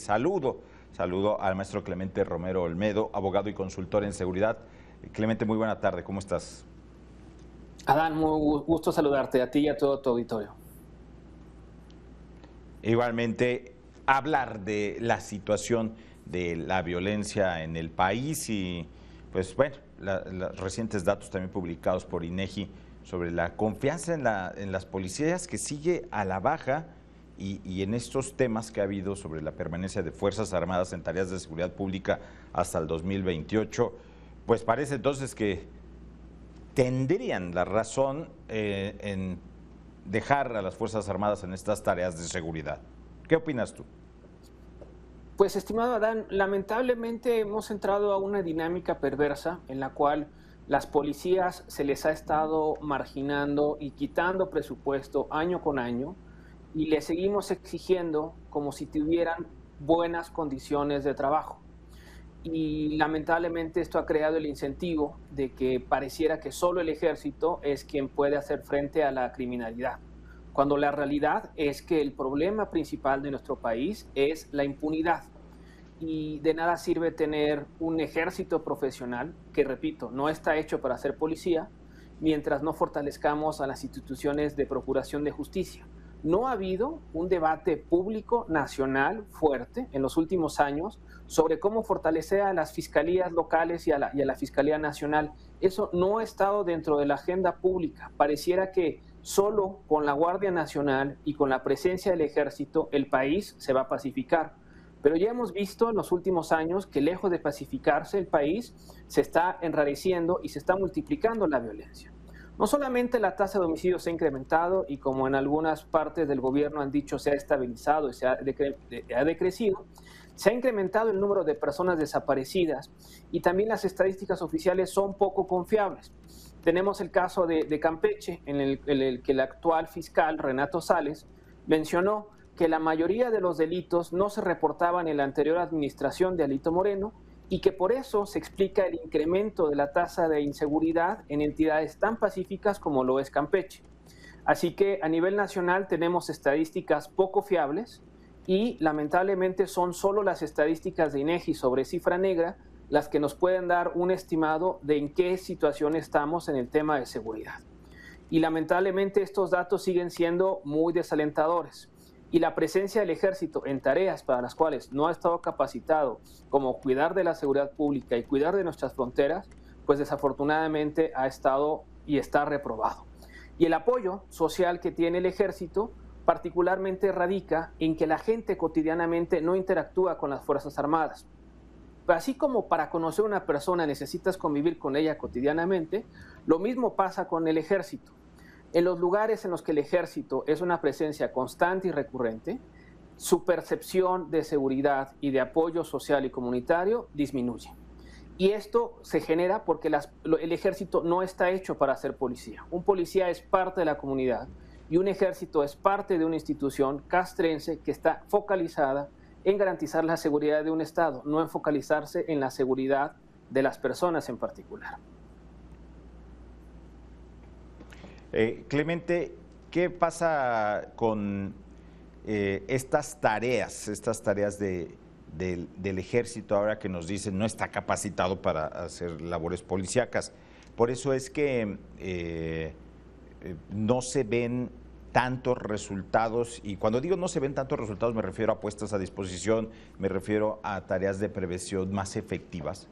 saludo al maestro Clemente Romero Olmedo, abogado y consultor en seguridad. Clemente, muy buena tarde, ¿cómo estás? Adán, muy gusto saludarte a ti y a todo tu auditorio. Igualmente, hablar de la situación de la violencia en el país y, pues bueno, los recientes datos también publicados por INEGI sobre la confianza en las policías que sigue a la baja y en estos temas que ha habido sobre la permanencia de Fuerzas Armadas en tareas de seguridad pública hasta el 2028, pues parece entonces que tendrían la razón en dejar a las Fuerzas Armadas en estas tareas de seguridad. ¿Qué opinas tú? Pues, estimado Adán, lamentablemente hemos entrado a una dinámica perversa en la cual las policías se les ha estado marginando y quitando presupuesto año con año y les seguimos exigiendo como si tuvieran buenas condiciones de trabajo. Y lamentablemente esto ha creado el incentivo de que pareciera que solo el ejército es quien puede hacer frente a la criminalidad, cuando la realidad es que el problema principal de nuestro país es la impunidad. Y de nada sirve tener un ejército profesional que, repito, no está hecho para ser policía, mientras no fortalezcamos a las instituciones de procuración de justicia. No ha habido un debate público nacional fuerte en los últimos años sobre cómo fortalecer a las fiscalías locales y a la Fiscalía Nacional. Eso no ha estado dentro de la agenda pública. Pareciera que solo con la Guardia Nacional y con la presencia del Ejército el país se va a pacificar. Pero ya hemos visto en los últimos años que lejos de pacificarse el país se está enrareciendo y se está multiplicando la violencia. No solamente la tasa de homicidios se ha incrementado y, como en algunas partes del gobierno han dicho, se ha estabilizado y ha decrecido, se ha incrementado el número de personas desaparecidas y también las estadísticas oficiales son poco confiables. Tenemos el caso de Campeche, en el que el actual fiscal, Renato Sales, mencionó que la mayoría de los delitos no se reportaban en la anterior administración de Alito Moreno y que por eso se explica el incremento de la tasa de inseguridad en entidades tan pacíficas como lo es Campeche. Así que a nivel nacional tenemos estadísticas poco fiables y lamentablemente son solo las estadísticas de INEGI sobre cifra negra las que nos pueden dar un estimado de en qué situación estamos en el tema de seguridad. Y lamentablemente estos datos siguen siendo muy desalentadores. Y la presencia del ejército en tareas para las cuales no ha estado capacitado, como cuidar de la seguridad pública y cuidar de nuestras fronteras, pues desafortunadamente ha estado y está reprobado. Y el apoyo social que tiene el ejército particularmente radica en que la gente cotidianamente no interactúa con las Fuerzas Armadas. Así como para conocer a una persona necesitas convivir con ella cotidianamente, lo mismo pasa con el ejército. En los lugares en los que el ejército es una presencia constante y recurrente, su percepción de seguridad y de apoyo social y comunitario disminuye. Y esto se genera porque el ejército no está hecho para ser policía. Un policía es parte de la comunidad y un ejército es parte de una institución castrense que está focalizada en garantizar la seguridad de un Estado, no en focalizarse en la seguridad de las personas en particular. Clemente, ¿qué pasa con estas tareas del ejército ahora que nos dicen no está capacitado para hacer labores policíacas? Por eso es que no se ven tantos resultados, y cuando digo no se ven tantos resultados me refiero a puestas a disposición, me refiero a tareas de prevención más efectivas.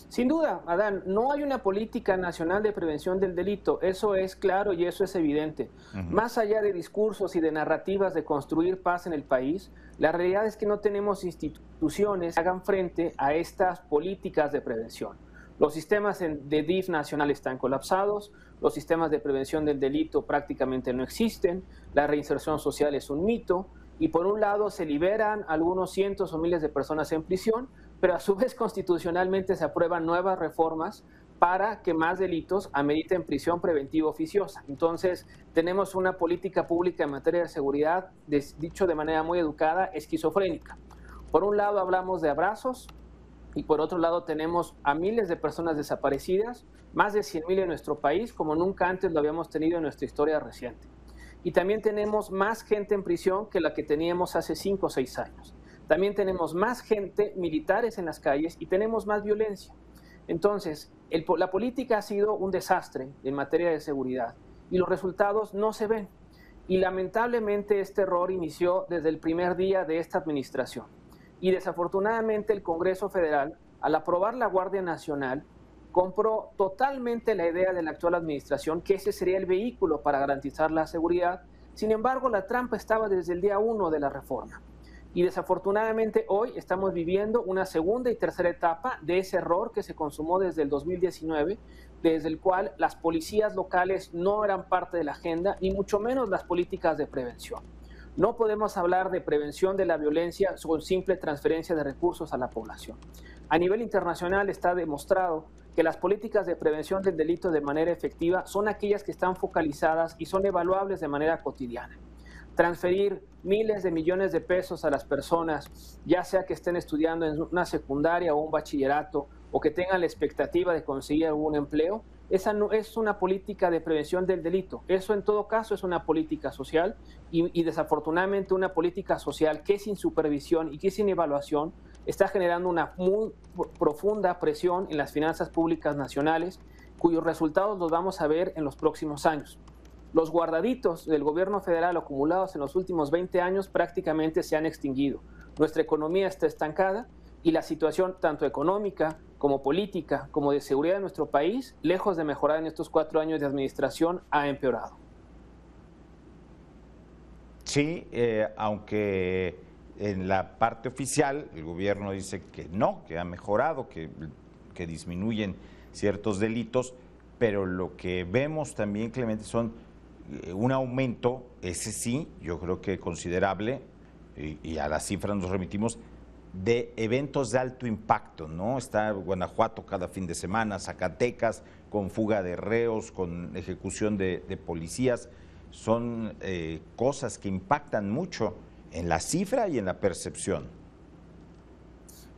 Sin duda, Adán, no hay una política nacional de prevención del delito, eso es claro y eso es evidente. Más allá de discursos y de narrativas de construir paz en el país, la realidad es que no tenemos instituciones que hagan frente a estas políticas de prevención. Los sistemas de DIF nacional están colapsados, los sistemas de prevención del delito prácticamente no existen, la reinserción social es un mito, y por un lado se liberan algunos cientos o miles de personas en prisión, pero a su vez constitucionalmente se aprueban nuevas reformas para que más delitos ameriten prisión preventiva oficiosa. Entonces, tenemos una política pública en materia de seguridad, dicho de manera muy educada, esquizofrénica. Por un lado hablamos de abrazos y por otro lado tenemos a miles de personas desaparecidas, más de 100,000 en nuestro país, como nunca antes lo habíamos tenido en nuestra historia reciente. Y también tenemos más gente en prisión que la que teníamos hace 5 o 6 años. también tenemos más gente, militares en las calles y tenemos más violencia. Entonces, la política ha sido un desastre en materia de seguridad y los resultados no se ven. Y lamentablemente este error inició desde el primer día de esta administración. Y desafortunadamente el Congreso Federal, al aprobar la Guardia Nacional, compró totalmente la idea de la actual administración que ese sería el vehículo para garantizar la seguridad. Sin embargo, la trampa estaba desde el día 1 de la reforma. Y desafortunadamente hoy estamos viviendo una segunda y tercera etapa de ese error que se consumó desde el 2019, desde el cual las policías locales no eran parte de la agenda, ni mucho menos las políticas de prevención. No podemos hablar de prevención de la violencia con simple transferencia de recursos a la población. A nivel internacional está demostrado que las políticas de prevención del delito de manera efectiva son aquellas que están focalizadas y son evaluables de manera cotidiana. Transferir miles de millones de pesos a las personas, ya sea que estén estudiando en una secundaria o un bachillerato, o que tengan la expectativa de conseguir algún empleo, esa no es una política de prevención del delito. Eso en todo caso es una política social y desafortunadamente una política social que sin supervisión y que sin evaluación está generando una muy profunda presión en las finanzas públicas nacionales, cuyos resultados los vamos a ver en los próximos años. Los guardaditos del gobierno federal acumulados en los últimos 20 años prácticamente se han extinguido. Nuestra economía está estancada y la situación tanto económica como política como de seguridad de nuestro país, lejos de mejorar en estos 4 años de administración, ha empeorado. Sí, aunque en la parte oficial el gobierno dice que no, que ha mejorado, que disminuyen ciertos delitos, pero lo que vemos también, Clemente, son un aumento, ese sí, yo creo que considerable, y a las cifras nos remitimos, de eventos de alto impacto, ¿no? Está Guanajuato cada fin de semana, Zacatecas con fuga de reos, con ejecución de policías, son cosas que impactan mucho en la cifra y en la percepción.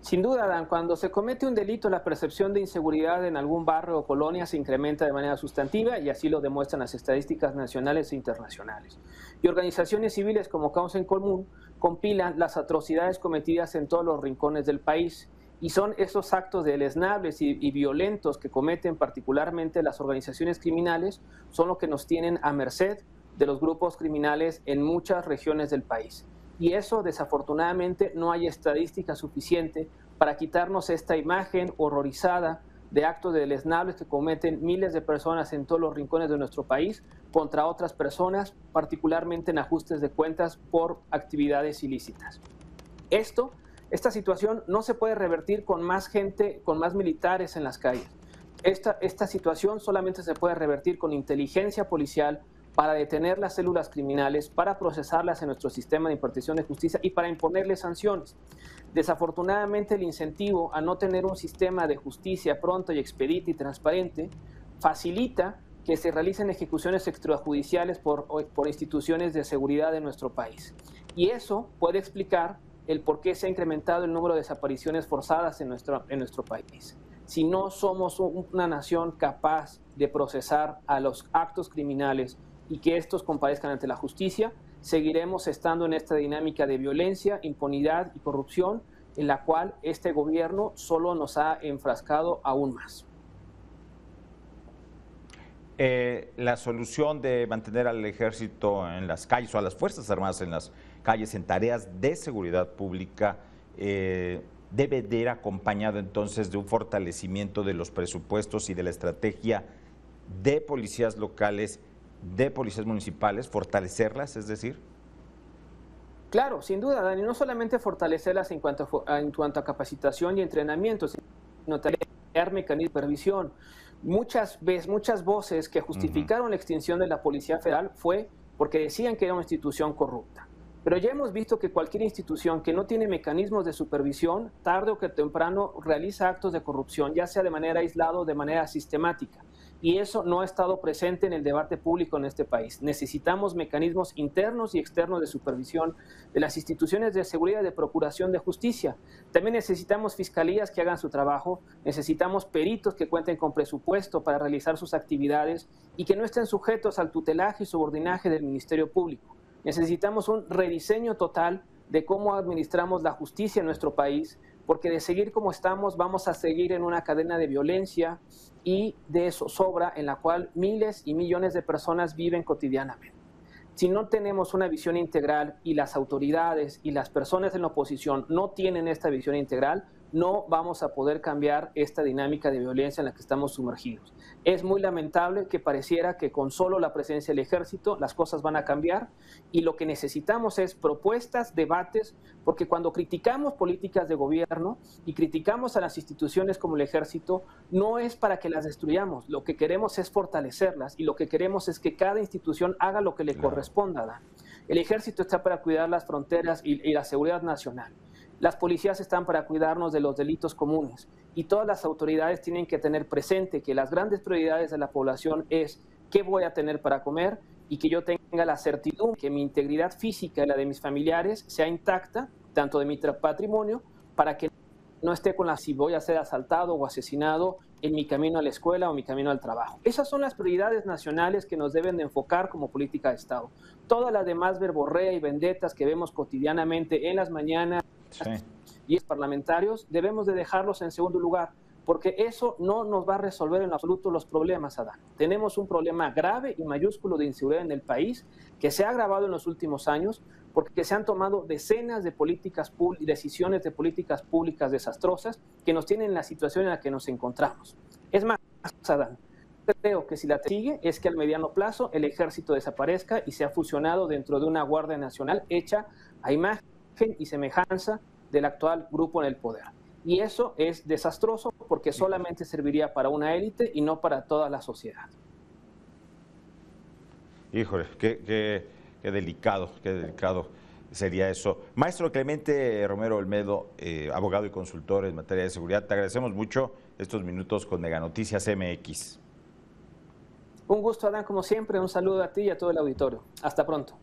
Sin duda, Dan, cuando se comete un delito, la percepción de inseguridad en algún barrio o colonia se incrementa de manera sustantiva y así lo demuestran las estadísticas nacionales e internacionales. Y organizaciones civiles como Causa en Común compilan las atrocidades cometidas en todos los rincones del país y son esos actos deleznables y violentos que cometen particularmente las organizaciones criminales, son los que nos tienen a merced de los grupos criminales en muchas regiones del país. Y eso, desafortunadamente, no hay estadística suficiente para quitarnos esta imagen horrorizada de actos deleznables que cometen miles de personas en todos los rincones de nuestro país contra otras personas, particularmente en ajustes de cuentas por actividades ilícitas. Esta situación no se puede revertir con más gente, con más militares en las calles. Esta situación solamente se puede revertir con inteligencia policial, para detener las células criminales, para procesarlas en nuestro sistema de impartición de justicia y para imponerles sanciones. Desafortunadamente, el incentivo a no tener un sistema de justicia pronto y expedito y transparente facilita que se realicen ejecuciones extrajudiciales por instituciones de seguridad de nuestro país. Y eso puede explicar el por qué se ha incrementado el número de desapariciones forzadas en nuestro país. Si no somos una nación capaz de procesar a los actos criminales y que estos comparezcan ante la justicia, seguiremos estando en esta dinámica de violencia, impunidad y corrupción en la cual este gobierno solo nos ha enfrascado aún más. La solución de mantener al ejército en las calles o a las Fuerzas Armadas en las calles en tareas de seguridad pública debe de ir acompañado entonces de un fortalecimiento de los presupuestos y de la estrategia de policías locales, de policías municipales, fortalecerlas, es decir. Claro, sin duda, Dani, no solamente fortalecerlas en cuanto a capacitación y entrenamiento, sino también crear mecanismos de supervisión. Muchas voces que justificaron la extinción de la Policía Federal fue porque decían que era una institución corrupta. Pero ya hemos visto que cualquier institución que no tiene mecanismos de supervisión, tarde o que temprano realiza actos de corrupción, ya sea de manera aislada o de manera sistemática. Y eso no ha estado presente en el debate público en este país. Necesitamos mecanismos internos y externos de supervisión de las instituciones de seguridad y de procuración de justicia. También necesitamos fiscalías que hagan su trabajo, necesitamos peritos que cuenten con presupuesto para realizar sus actividades y que no estén sujetos al tutelaje y subordinaje del Ministerio Público. Necesitamos un rediseño total de cómo administramos la justicia en nuestro país, porque de seguir como estamos vamos a seguir en una cadena de violencia y de zozobra en la cual miles y millones de personas viven cotidianamente. Si no tenemos una visión integral y las autoridades y las personas en la oposición no tienen esta visión integral, no vamos a poder cambiar esta dinámica de violencia en la que estamos sumergidos. Es muy lamentable que pareciera que con solo la presencia del ejército las cosas van a cambiar y lo que necesitamos es propuestas, debates, porque cuando criticamos políticas de gobierno y criticamos a las instituciones como el ejército, no es para que las destruyamos, lo que queremos es fortalecerlas y lo que queremos es que cada institución haga lo que le corresponda. ¿Da? El ejército está para cuidar las fronteras y la seguridad nacional. Las policías están para cuidarnos de los delitos comunes y todas las autoridades tienen que tener presente que las grandes prioridades de la población es qué voy a tener para comer y que yo tenga la certidumbre que mi integridad física y la de mis familiares sea intacta, tanto de mi patrimonio, para que no esté con la si voy a ser asaltado o asesinado en mi camino a la escuela o mi camino al trabajo. Esas son las prioridades nacionales que nos deben de enfocar como política de Estado. Todas las demás verborrea y vendetas que vemos cotidianamente en las mañanas, sí, y parlamentarios, debemos de dejarlos en segundo lugar, porque eso no nos va a resolver en absoluto los problemas, Adán. Tenemos un problema grave y mayúsculo de inseguridad en el país que se ha agravado en los últimos años porque se han tomado decenas de decisiones de políticas públicas desastrosas que nos tienen en la situación en la que nos encontramos. Es más, Adán, creo que si la sigue es que al mediano plazo el ejército desaparezca y sea fusionado dentro de una Guardia Nacional hecha a imagen y semejanza del actual grupo en el poder. Y eso es desastroso porque solamente serviría para una élite y no para toda la sociedad. Híjole, qué delicado sería eso. Maestro Clemente Romero Olmedo, abogado y consultor en materia de seguridad, te agradecemos mucho estos minutos con Mega Noticias MX. Un gusto, Adán, como siempre. Un saludo a ti y a todo el auditorio. Hasta pronto.